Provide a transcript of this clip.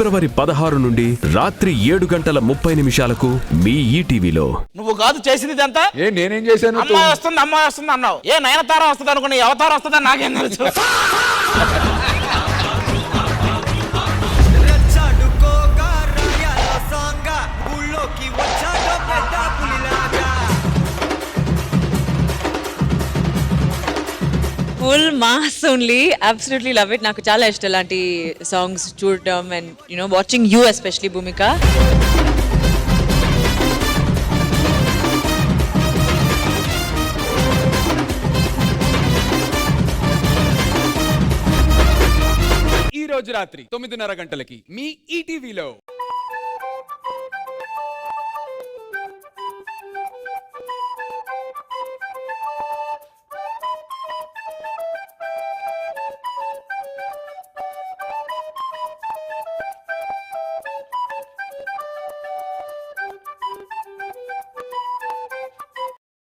ఫిబ్రవరి 16 నుండి రాత్రి 7:30 మీ ఈటీవీలో. నువ్వు కాదు చేసింది ఇదంతా. నేనేం చేశాను? అమ్మాయి వస్తుంది అన్నావు. ఏ నయనతార వస్తుంది అనుకుని అవతారం వస్తుందని నాకేం తెలుసు. Full mass only, absolutely love it. నాకు చాలా ఇష్టం ఇలాంటి సాంగ్స్ చూడటం అండ్ వాచింగ్ యూ ఎస్పెషలీ భూమిక. ఈ రోజు రాత్రి 9:30 గంటలకి మీ ఈటీవీలో.